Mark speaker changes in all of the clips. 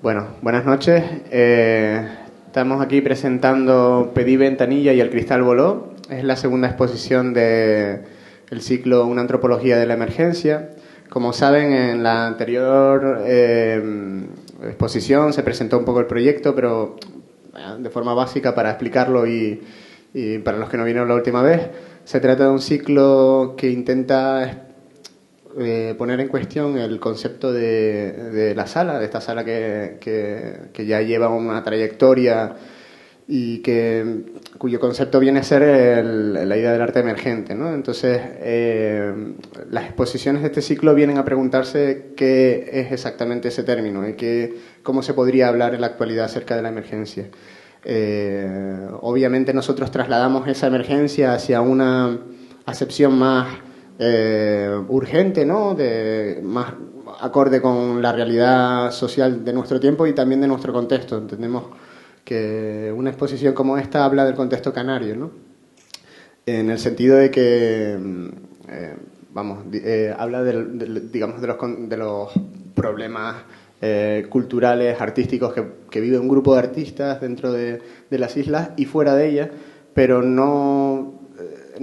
Speaker 1: Bueno, buenas noches. Estamos aquí presentando Pedí Ventanilla y el cristal voló. Es la segunda exposición del ciclo Una antropología de la emergencia. Como saben, en la anterior exposición se presentó un poco el proyecto, pero de forma básica para explicarlo y para los que no vinieron la última vez. Se trata de un ciclo que intenta poner en cuestión el concepto de la sala, de esta sala que ya lleva una trayectoria y cuyo concepto viene a ser la idea del arte emergente, ¿no? Entonces, las exposiciones de este ciclo vienen a preguntarse qué es exactamente ese término y cómo se podría hablar en la actualidad acerca de la emergencia. Obviamente nosotros trasladamos esa emergencia hacia una acepción más urgente, ¿no? Más acorde con la realidad social de nuestro tiempo y también de nuestro contexto. Entendemos que una exposición como esta habla del contexto canario, ¿no? En el sentido de que habla digamos de los problemas culturales, artísticos que vive un grupo de artistas dentro de las islas y fuera de ellas, pero no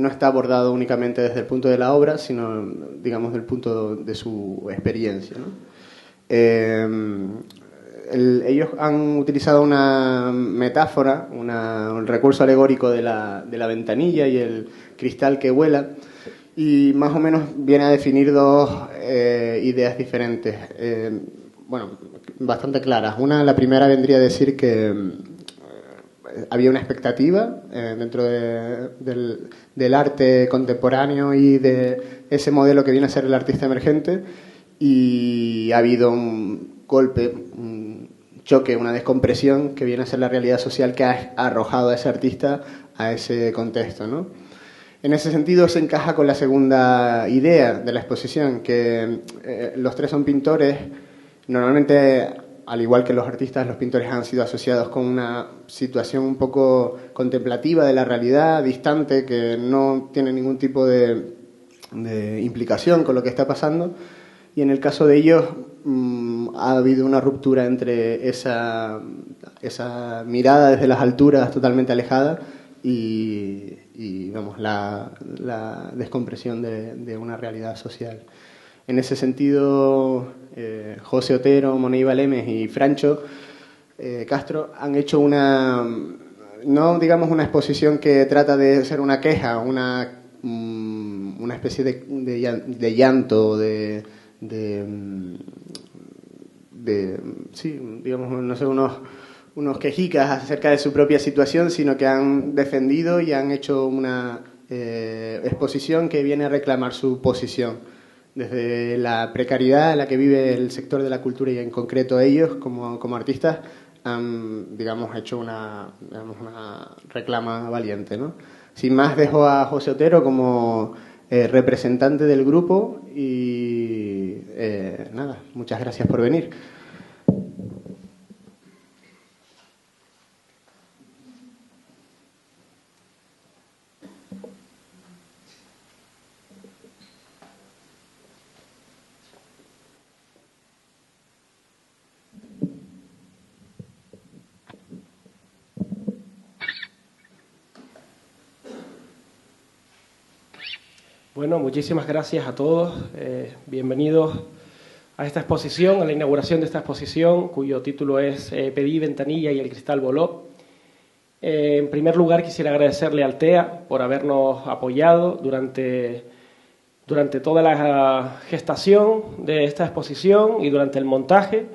Speaker 1: está abordado únicamente desde el punto de la obra, sino, digamos, del punto de su experiencia, ¿no? Ellos han utilizado una metáfora, un recurso alegórico de la ventanilla y el cristal que vuela, y más o menos viene a definir dos ideas diferentes, bastante claras. La primera vendría a decir que había una expectativa dentro del arte contemporáneo y de ese modelo que viene a ser el artista emergente, y ha habido un golpe, un choque, una descompresión que viene a ser la realidad social que ha arrojado a ese artista a ese contexto, ¿no? En ese sentido se encaja con la segunda idea de la exposición, que los tres son pintores. Normalmente, al igual que los artistas, los pintores han sido asociados con una situación un poco contemplativa de la realidad, distante, que no tiene ningún tipo de implicación con lo que está pasando. Y en el caso de ellos ha habido una ruptura entre esa mirada desde las alturas totalmente alejada y vamos, la descompresión de una realidad social. En ese sentido, José Otero, Moneyball Lemes y Francho Castro han hecho no digamos una exposición que trata de ser una queja, una especie de llanto, sí, digamos, no sé, unos quejicas acerca de su propia situación, sino que han defendido y han hecho una exposición que viene a reclamar su posición desde la precariedad en la que vive el sector de la cultura y en concreto ellos como artistas han, digamos, hecho una reclama valiente, ¿no? Sin más, dejo a José Otero como representante del grupo y nada, muchas gracias por venir.
Speaker 2: Bueno, muchísimas gracias a todos. Bienvenidos a esta exposición, a la inauguración de esta exposición, cuyo título es Pedí Ventanilla y el cristal voló. En primer lugar, quisiera agradecerle al TEA por habernos apoyado durante toda la gestación de esta exposición y durante el montaje.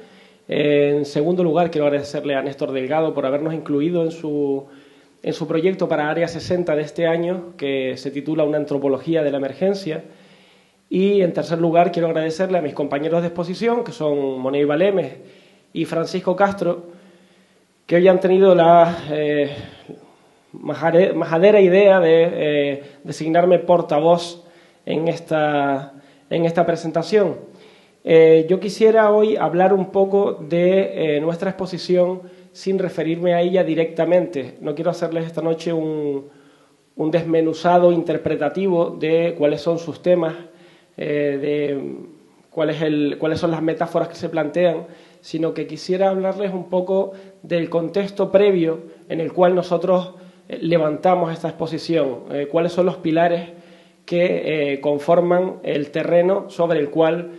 Speaker 2: En segundo lugar, quiero agradecerle a Néstor Delgado por habernos incluido en su proyecto para Área 60 de este año, que se titula Una antropología de la emergencia. Y en tercer lugar, quiero agradecerle a mis compañeros de exposición, que son Moneyball Lemes y Francisco Castro, que hoy han tenido la majadera idea de designarme portavoz en esta presentación. Yo quisiera hoy hablar un poco de nuestra exposición sin referirme a ella directamente. No quiero hacerles esta noche un desmenuzado interpretativo de cuáles son sus temas, de cuáles son las metáforas que se plantean, sino que quisiera hablarles un poco del contexto previo en el cual nosotros levantamos esta exposición, cuáles son los pilares que conforman el terreno sobre el cual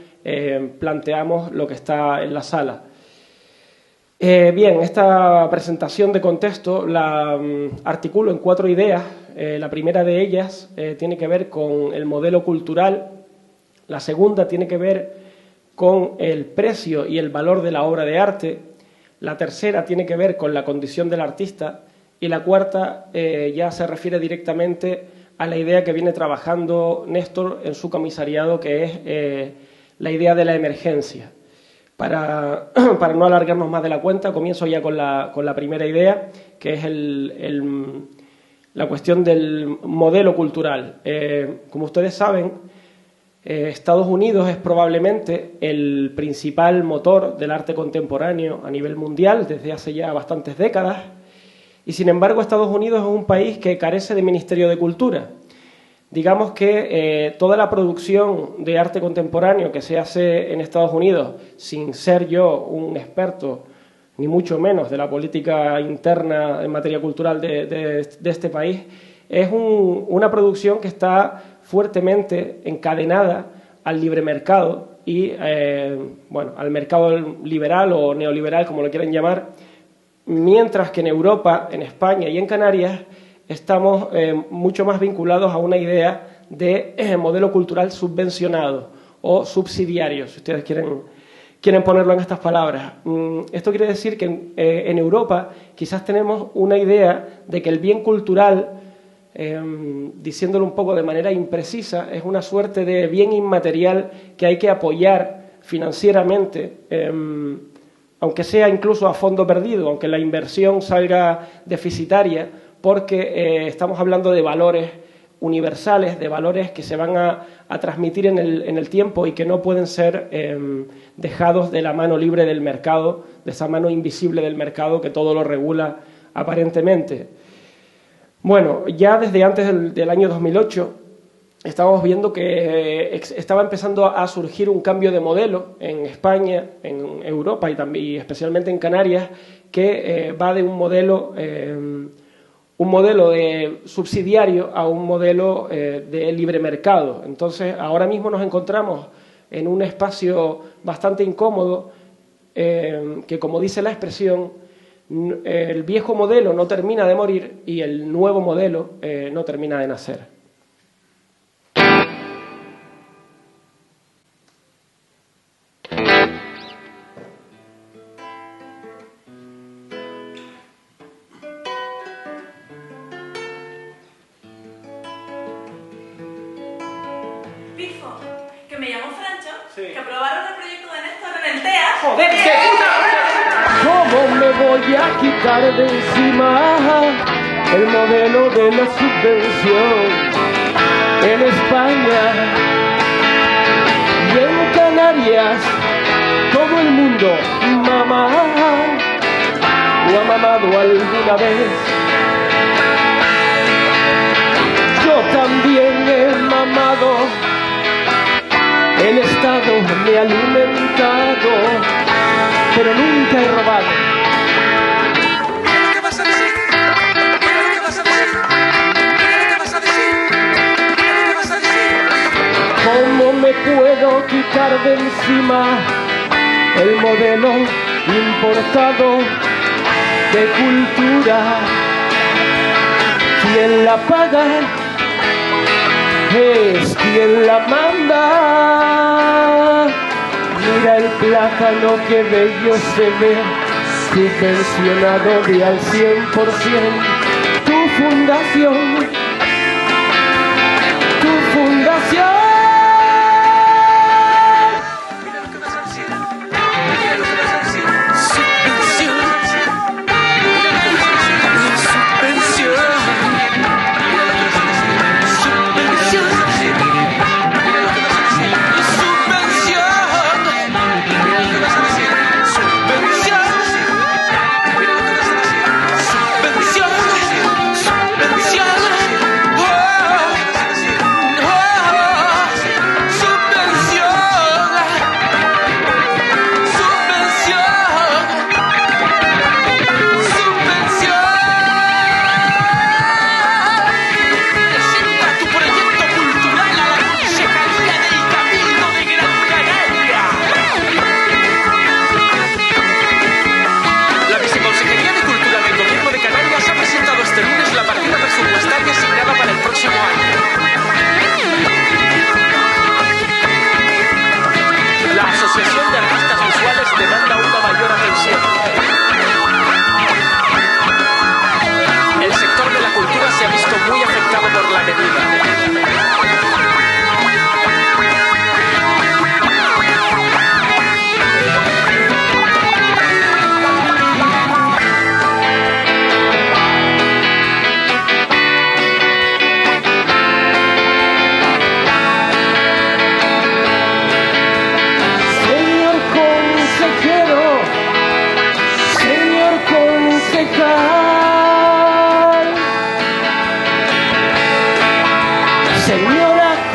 Speaker 2: planteamos lo que está en la sala. Bien, esta presentación de contexto la articulo en 4 ideas. La primera de ellas tiene que ver con el modelo cultural, la segunda tiene que ver con el precio y el valor de la obra de arte, la tercera tiene que ver con la condición del artista y la cuarta ya se refiere directamente a la idea que viene trabajando Néstor en su comisariado, que es la idea de la emergencia. Para no alargarnos más de la cuenta, comienzo ya con la primera idea, que es la cuestión del modelo cultural. Como ustedes saben, Estados Unidos es probablemente el principal motor del arte contemporáneo a nivel mundial desde hace ya bastantes décadas, y sin embargo Estados Unidos es un país que carece de Ministerio de Cultura. Digamos que toda la producción de arte contemporáneo que se hace en Estados Unidos, sin ser yo un experto, ni mucho menos de la política interna en materia cultural de este país, es una producción que está fuertemente encadenada al libre mercado y al mercado liberal o neoliberal, como lo quieran llamar, mientras que en Europa, en España y en Canarias estamos mucho más vinculados a una idea de modelo cultural subvencionado o subsidiario, si ustedes quieren ponerlo en estas palabras. Esto quiere decir que en Europa quizás tenemos una idea de que el bien cultural, diciéndolo un poco de manera imprecisa, es una suerte de bien inmaterial que hay que apoyar financieramente, aunque sea incluso a fondo perdido, aunque la inversión salga deficitaria, porque estamos hablando de valores universales, de valores que se van a transmitir en el tiempo y que no pueden ser dejados de la mano libre del mercado, de esa mano invisible del mercado que todo lo regula aparentemente. Bueno, ya desde antes del año 2008 estábamos viendo que estaba empezando a surgir un cambio de modelo en España, en Europa y especialmente en Canarias, que va de un modelo de subsidiario a un modelo de libre mercado. Entonces, ahora mismo nos encontramos en un espacio bastante incómodo que, como dice la expresión, el viejo modelo no termina de morir y el nuevo modelo no termina de nacer.
Speaker 3: Pifo, que me llamo Francho, sí. Que aprobaron el proyecto de Néstor en el TEA.
Speaker 2: ¡Joder, qué puta! ¿Cómo me voy a quitar de encima el modelo de la subvención en España y en Canarias? Todo el mundo mama o ha mamado alguna vez. Yo también he mamado. El Estado me ha alimentado, pero nunca he robado.
Speaker 4: ¿Qué vas a decir? ¿Qué vas a decir? ¿Qué vas a decir? ¿Qué vas a decir?
Speaker 2: ¿Cómo me puedo quitar de encima el modelo importado de cultura? ¿Quién la paga? Es quien la manda. Mira el plátano que bello se ve, subvencionado de al 100%. Tu fundación.
Speaker 4: Mira lo que vas a decir. Mira lo que vas a decir. Subvención. Subvención. Subvención.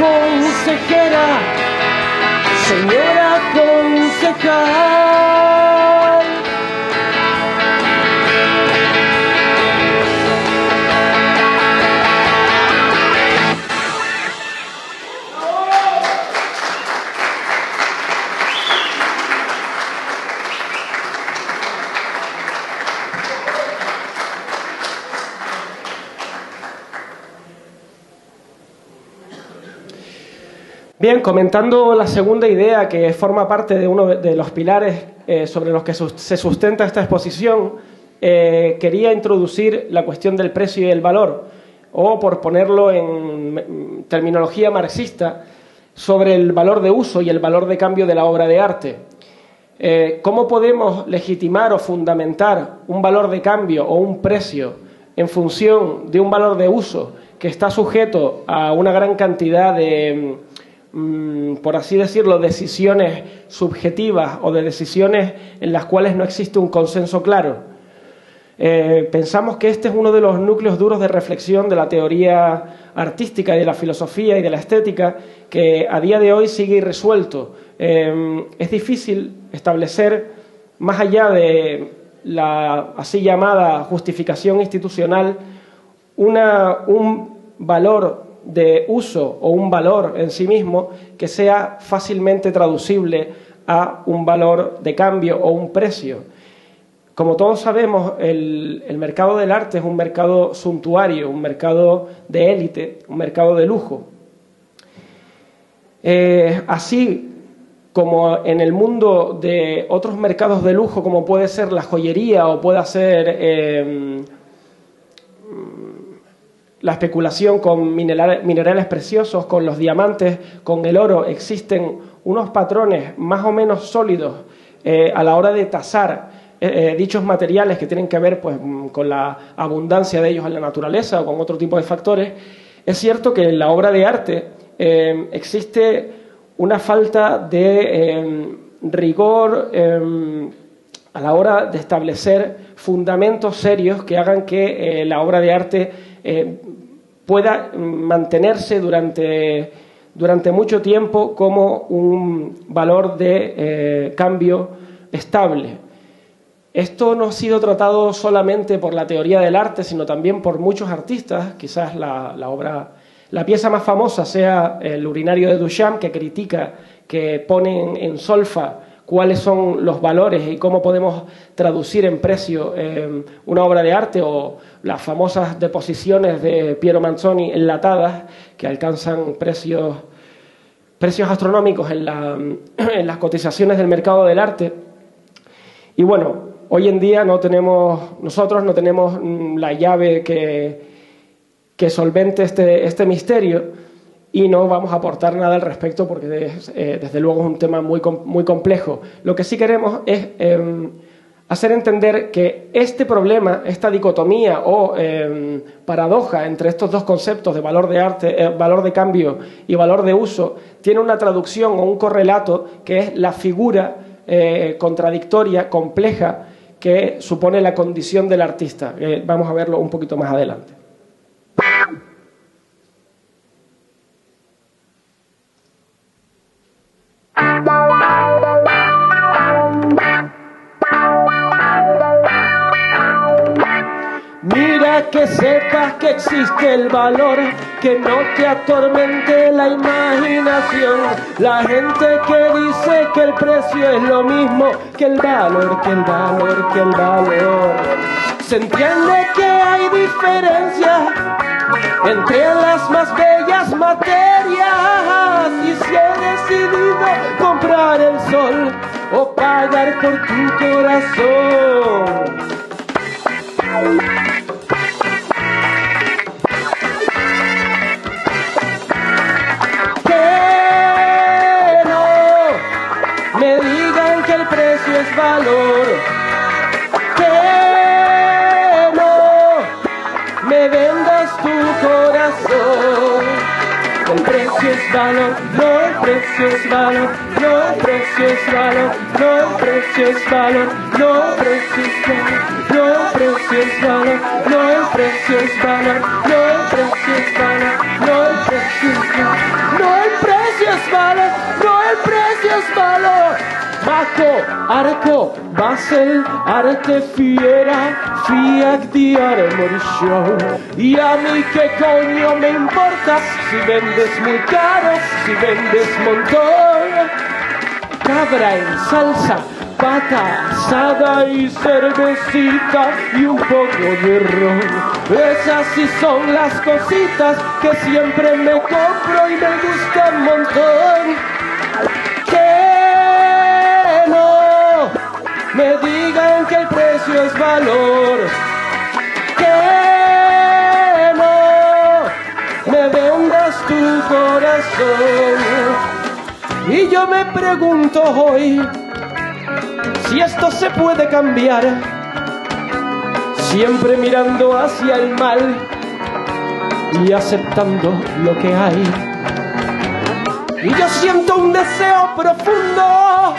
Speaker 2: consejera, señora concejal. Bien, comentando la segunda idea que forma parte de uno de los pilares sobre los que se sustenta esta exposición, quería introducir la cuestión del precio y el valor, o por ponerlo en terminología marxista, sobre el valor de uso y el valor de cambio de la obra de arte. ¿Cómo podemos legitimar o fundamentar un valor de cambio o un precio en función de un valor de uso que está sujeto a una gran cantidad de, por así decirlo, decisiones subjetivas o de decisiones en las cuales no existe un consenso claro? Pensamos que este es uno de los núcleos duros de reflexión de la teoría artística y de la filosofía y de la estética que a día de hoy sigue irresuelto. Es difícil establecer, más allá de la así llamada justificación institucional, un valor de uso o un valor en sí mismo que sea fácilmente traducible a un valor de cambio o un precio. Como todos sabemos, el mercado del arte es un mercado suntuario, un mercado de élite, un mercado de lujo. Así como en el mundo de otros mercados de lujo, como puede ser la joyería o puede ser la especulación con minerales preciosos, con los diamantes, con el oro, existen unos patrones más o menos sólidos a la hora de tasar dichos materiales que tienen que ver pues, con la abundancia de ellos en la naturaleza o con otro tipo de factores. Es cierto que en la obra de arte existe una falta de rigor a la hora de establecer fundamentos serios que hagan que la obra de arte pueda mantenerse durante mucho tiempo como un valor de cambio estable. Esto no ha sido tratado solamente por la teoría del arte, sino también por muchos artistas. Quizás la pieza más famosa sea el Urinario de Duchamp, que critica, que pone en solfa cuáles son los valores y cómo podemos traducir en precio una obra de arte, o las famosas deposiciones de Piero Manzoni enlatadas, que alcanzan precios astronómicos en las cotizaciones del mercado del arte. Y bueno, hoy en día nosotros no tenemos la llave que solvente este misterio, y no vamos a aportar nada al respecto porque desde luego es un tema muy complejo. Lo que sí queremos es hacer entender que este problema, esta dicotomía o paradoja entre estos dos conceptos de valor de arte, valor de cambio y valor de uso, tiene una traducción o un correlato que es la figura contradictoria, compleja, que supone la condición del artista. Vamos a verlo un poquito más adelante. Mira, que sepas que existe el valor, que no te atormente la imaginación. La gente que dice que el precio es lo mismo que el valor, que el valor, que el valor. Se entiende que hay diferencias entre las más bellas materias, y si he decidido comprar el sol o pagar por tu corazón. Que no me digan que el precio es valor, que no me vendas tu corazón. El precio es valor, no el precio es valor, no el precio es valor, no el precio es valor, no el precio es valor, no el precio es valor, no el precio es valor, no el precio es valor, no el precio es valor, no vale, no el precio es valor. Baco, arco, basel, arte fiera, fiat di Armory Show. Y a mí qué coño me importa si vendes muy caro, si vendes montón. Cabra en salsa, pata asada y cervecita y un poco de ron. Esas sí son las cositas que siempre me compro y me gustan un montón. Que no me digan que el precio es valor. Que no me vendas tu corazón. Y yo me pregunto hoy si esto se puede cambiar, siempre mirando hacia el mal y aceptando lo que hay. Y yo siento un deseo profundo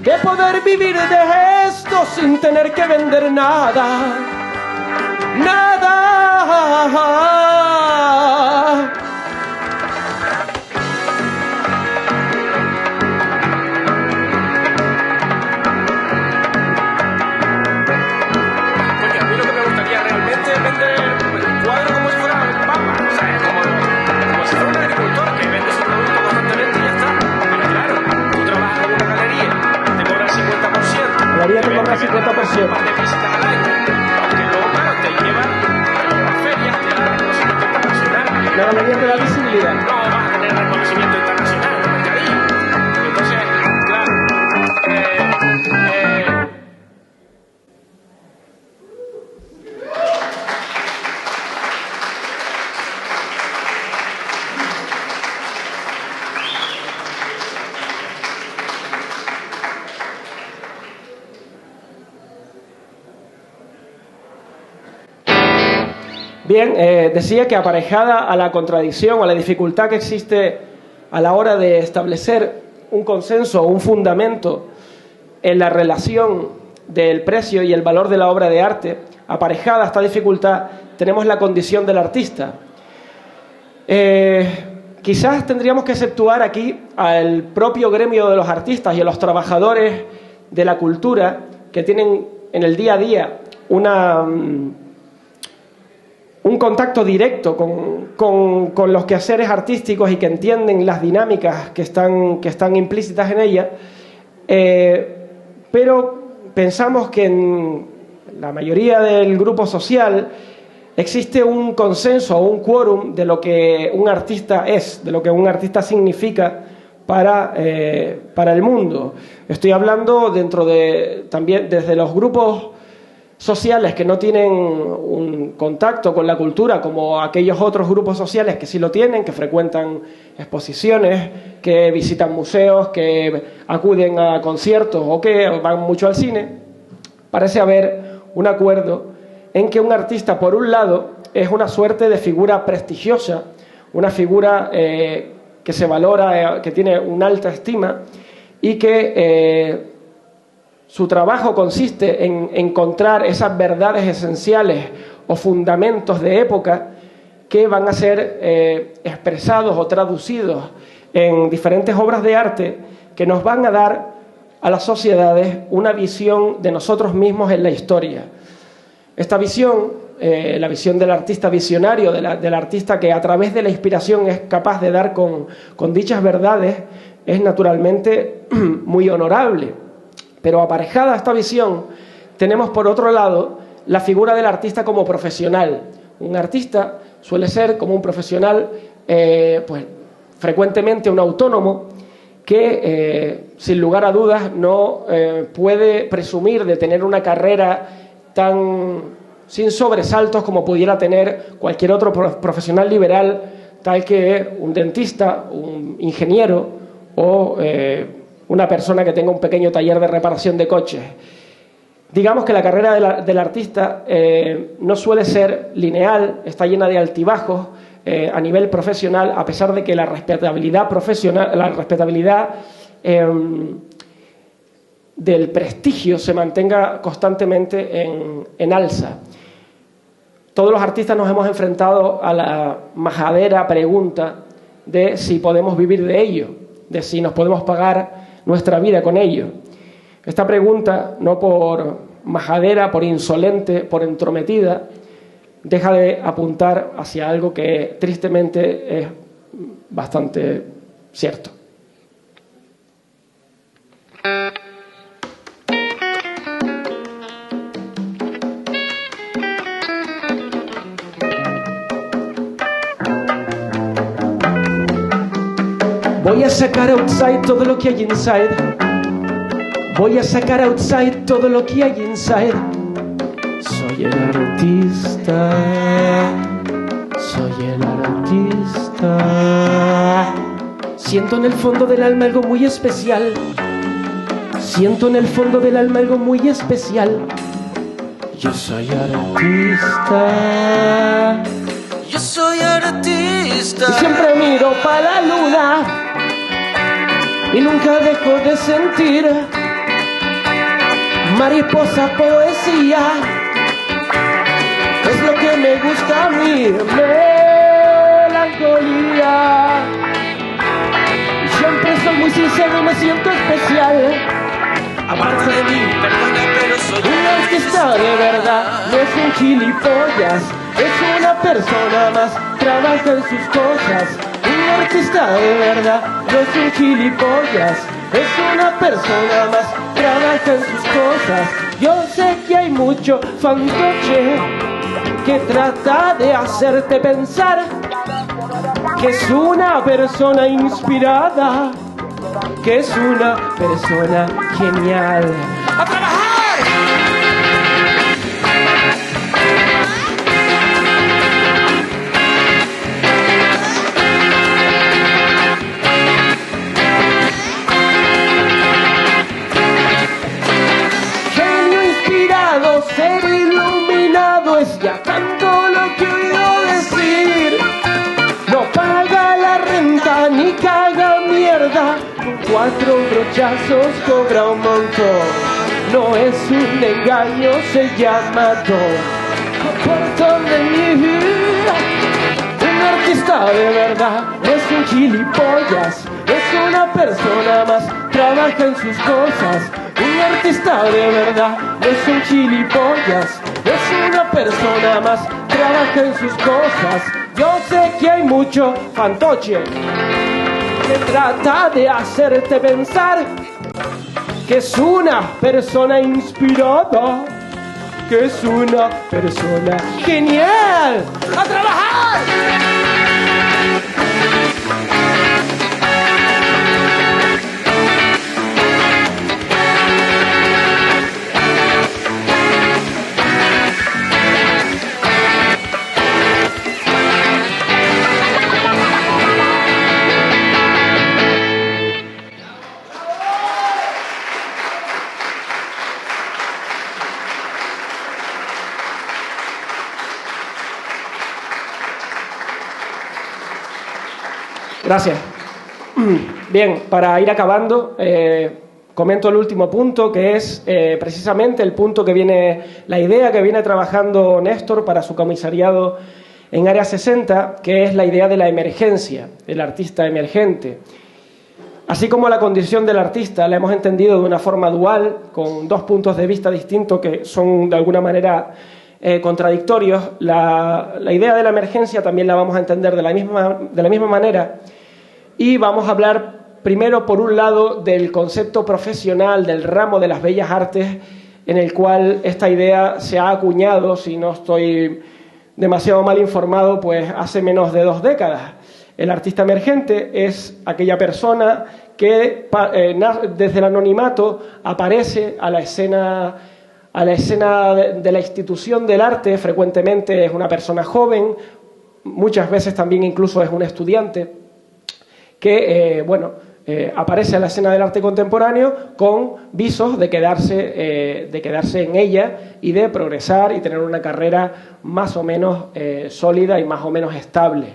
Speaker 2: de poder vivir de esto sin tener que vender nada, nada. Te cobra 50%.
Speaker 4: Más de visitas al año, aunque luego, claro, te llevan a ferias, te dan reconocimiento internacional.
Speaker 2: La galería te da visibilidad.
Speaker 4: No vas a tener reconocimiento internacional en el mercadillo. Entonces, claro,
Speaker 2: Bien, decía que aparejada a la contradicción o a la dificultad que existe a la hora de establecer un consenso o un fundamento en la relación del precio y el valor de la obra de arte, aparejada a esta dificultad tenemos la condición del artista. Quizás tendríamos que exceptuar aquí al propio gremio de los artistas y a los trabajadores de la cultura que tienen en el día a día un contacto directo con los quehaceres artísticos y que entienden las dinámicas que están implícitas en ella, pero pensamos que en la mayoría del grupo social existe un consenso o un quórum de lo que un artista es, de lo que un artista significa para el mundo. Estoy hablando también desde los grupos sociales que no tienen un contacto con la cultura como aquellos otros grupos sociales que sí lo tienen, que frecuentan exposiciones, que visitan museos, que acuden a conciertos o que van mucho al cine. Parece haber un acuerdo en que un artista, por un lado, es una suerte de figura prestigiosa, una figura que se valora, que tiene una alta estima y que su trabajo consiste en encontrar esas verdades esenciales o fundamentos de época que van a ser expresados o traducidos en diferentes obras de arte que nos van a dar a las sociedades una visión de nosotros mismos en la historia. Esta visión, la visión del artista visionario, del artista que a través de la inspiración es capaz de dar con dichas verdades, es naturalmente muy honorable. Pero aparejada a esta visión, tenemos por otro lado la figura del artista como profesional. Un artista suele ser como un profesional, pues frecuentemente un autónomo, que sin lugar a dudas no puede presumir de tener una carrera sin sobresaltos como pudiera tener cualquier otro profesional liberal, tal que un dentista, un ingeniero o una persona que tenga un pequeño taller de reparación de coches. Digamos que la carrera del artista no suele ser lineal, está llena de altibajos a nivel profesional, a pesar de que la respetabilidad profesional, la respetabilidad del prestigio se mantenga constantemente en alza. Todos los artistas nos hemos enfrentado a la majadera pregunta de si podemos vivir de ello. de si nos podemos pagar nuestra vida con ello. Esta pregunta, no por majadera, por insolente, por entrometida, deja de apuntar hacia algo que tristemente es bastante cierto. Voy a sacar outside todo lo que hay inside. Voy a sacar outside todo lo que hay inside. Soy el artista. Soy el artista. Siento en el fondo del alma algo muy especial. Siento en el fondo del alma algo muy especial. Yo soy artista.
Speaker 4: Yo soy artista.
Speaker 2: Y siempre miro para la luna y nunca dejo de sentir mariposa, poesía. Es lo que me gusta a mí, melancolía. Siempre soy muy sincero y me siento especial.
Speaker 4: Aparte de mí, perdona, pero soy
Speaker 2: Un artista de verdad, no es un gilipollas, es una persona más, trabaja en sus cosas. Un artista de verdad, no es un gilipollas, es una persona más, trabaja en sus cosas. Yo sé que hay mucho fantoche que trata de hacerte pensar que es una persona inspirada, que es una persona genial.
Speaker 4: ¡a trabajar!
Speaker 2: Genio inspirado, ser iluminado es ya tanto lo que he oído decir. No paga la renta ni caga mierda, con 4 brochazos cobra un montón. No es un engaño, se llama don. Portón de mi vida. Un artista de verdad, no es un gilipollas, es una persona más, trabaja en sus cosas. Un artista de verdad, no es un gilipollas, es una persona más, trabaja en sus cosas. Yo sé que hay mucho fantoche que trata de hacerte pensar que es una persona inspirada, que es una persona genial. ¡A trabajar! Gracias. Bien, para ir acabando, comento el último punto, que es precisamente el punto que viene, la idea que viene trabajando Néstor para su comisariado en Área 60, que es la idea de la emergencia, el artista emergente. Así como la condición del artista la hemos entendido de una forma dual, con 2 puntos de vista distintos que son de alguna manera contradictorios, la idea de la emergencia también la vamos a entender de la misma manera, y vamos a hablar primero, por un lado, del concepto profesional del ramo de las bellas artes, en el cual esta idea se ha acuñado, si no estoy demasiado mal informado, pues hace menos de 2 décadas. El artista emergente es aquella persona que desde el anonimato aparece a la escena de la institución del arte. Frecuentemente es una persona joven, muchas veces también incluso es un estudiante que, aparece a la escena del arte contemporáneo con visos de quedarse en ella y de progresar y tener una carrera más o menos sólida y más o menos estable.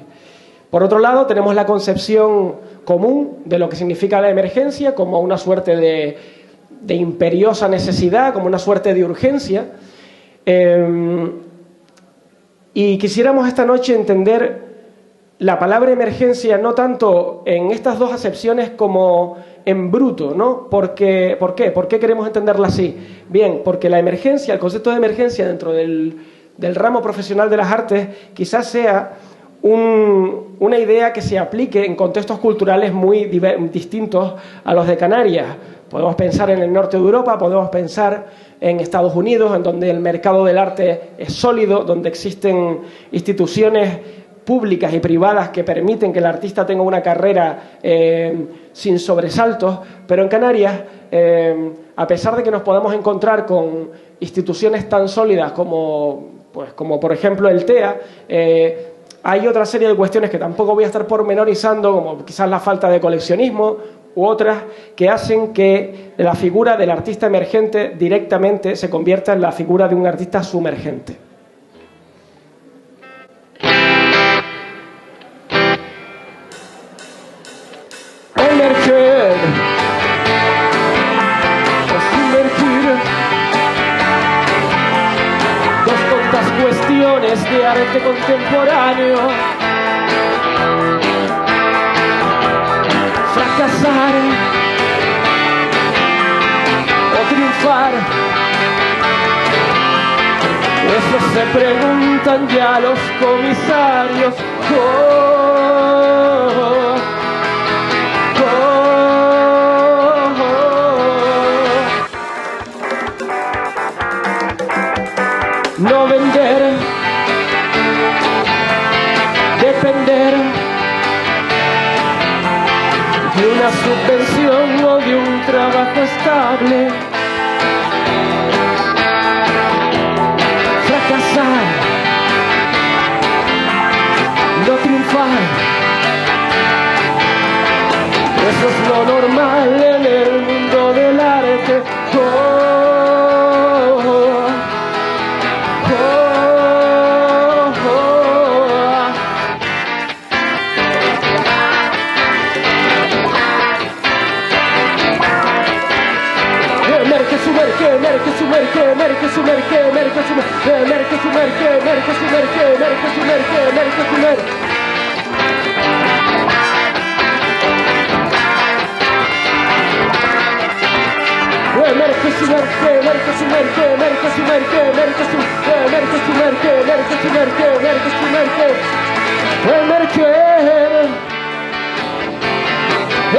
Speaker 2: Por otro lado, tenemos la concepción común de lo que significa la emergencia como una suerte de imperiosa necesidad, como una suerte de urgencia. Y quisiéramos esta noche entender la palabra emergencia no tanto en estas dos acepciones como en bruto, ¿no? ¿Por qué? ¿Por qué queremos entenderla así? Bien, porque la emergencia, el concepto de emergencia dentro del ramo profesional de las artes quizás sea una idea que se aplique en contextos culturales muy distintos a los de Canarias. Podemos pensar en el norte de Europa, podemos pensar en Estados Unidos, en donde el mercado del arte es sólido, donde existen instituciones públicas y privadas que permiten que el artista tenga una carrera sin sobresaltos, pero en Canarias, a pesar de que nos podamos encontrar con instituciones tan sólidas como por ejemplo el TEA, hay otra serie de cuestiones que tampoco voy a estar pormenorizando, como quizás la falta de coleccionismo u otras, que hacen que la figura del artista emergente directamente se convierta en la figura de un artista sumergente. Emerger o sumergir, dos tontas cuestiones de arte contemporáneo. Fracasar o triunfar, eso se preguntan ya los comisarios. No vender, depender de una subvención o de un trabajo estable. Fracasar, no triunfar, eso es lo normal en el mundo del arte.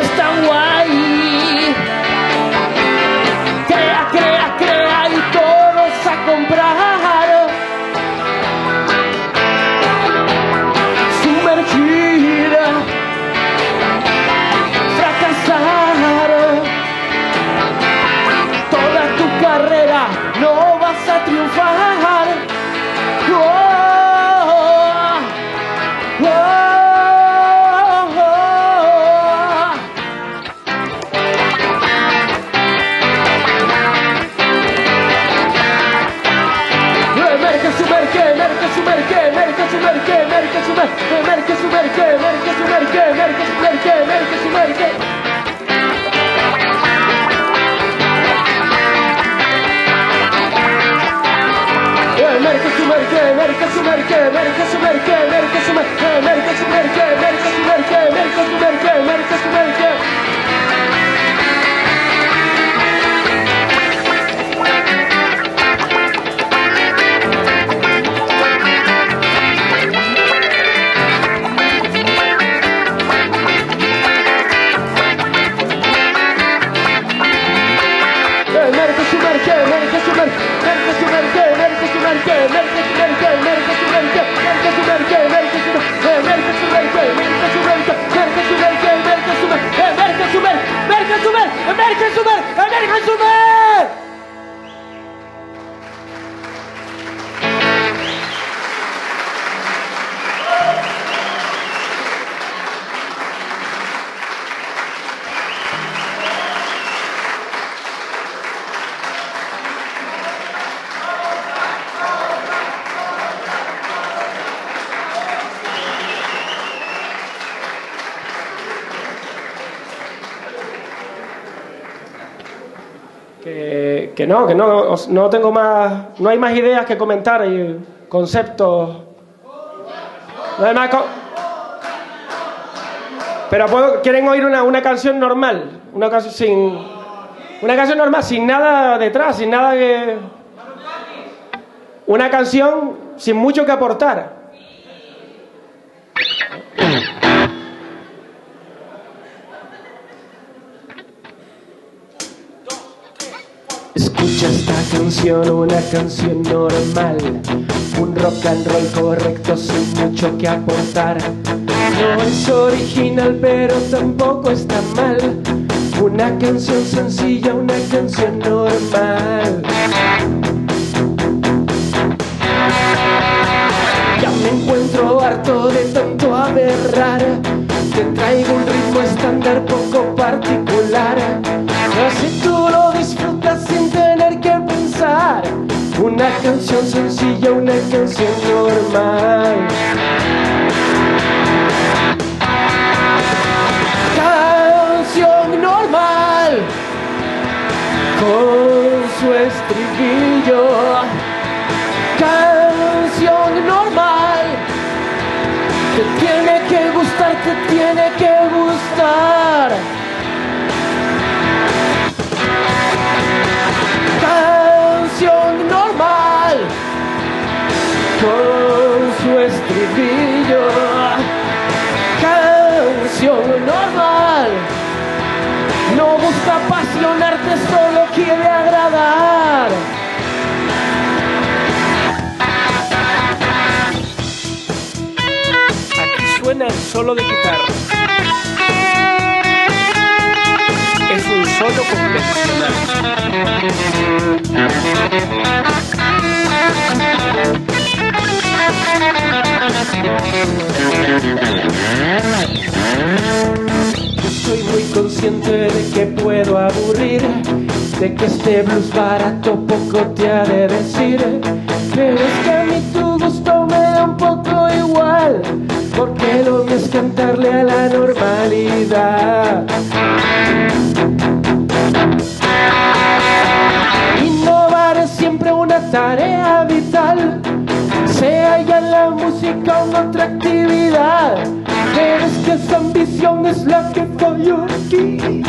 Speaker 2: Está guay. Crea y todos a comprar. Sumergir, fracasar, toda tu carrera no vas a triunfar. Que no tengo más, no hay más ideas que comentar y conceptos. No hay más Pero ¿quieren oír una canción normal? Una canción normal, sin nada detrás, sin nada que... Una canción sin mucho que aportar. Escucha esta canción, una canción normal, un rock and roll correcto sin mucho que aportar. No es original pero tampoco está mal, una canción sencilla, una canción normal. Ya me encuentro harto de tanto aberrar, te traigo un ritmo estándar poco particular. Así tú lo disfrutas sin tener que pensar. Una canción sencilla, una canción normal. Canción normal, con su estribillo. Canción normal, te tiene que gustar, te tiene que gustar. Canción normal, con su estribillo. Canción normal, no busca apasionarte, solo quiere agradar. Aquí suena el solo de guitarra. Es un solo convencional. Estoy muy consciente de que puedo aburrir, de que este blues barato poco te ha de decir, pero es que a mí tu gusto me da un poco igual, porque lo mío es cantarle a la normalidad. Innovar es siempre una tarea vital, sea ya en la música o en otra actividad, pero es que esa ambición es la que falló aquí,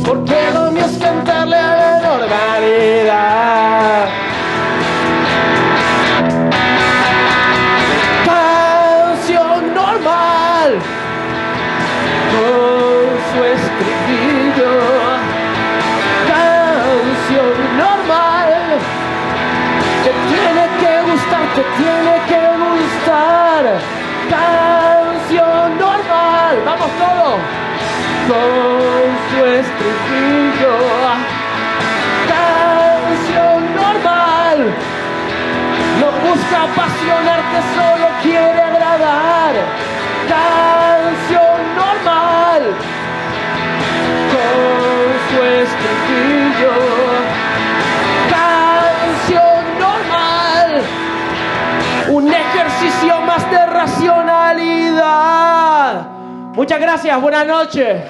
Speaker 2: porque lo mío es cantarle a la normalidad. Canción normal, con su estribillo. Canción normal, te tiene que gustar, te tiene que gustar. Canción normal, vamos todos, con su estribillo. Canción normal, no busca apasionarte, solo quiere agradar. Canción normal, con su estribillo. Canción normal, un ejercicio más de racionalidad. Muchas gracias, buenas noches.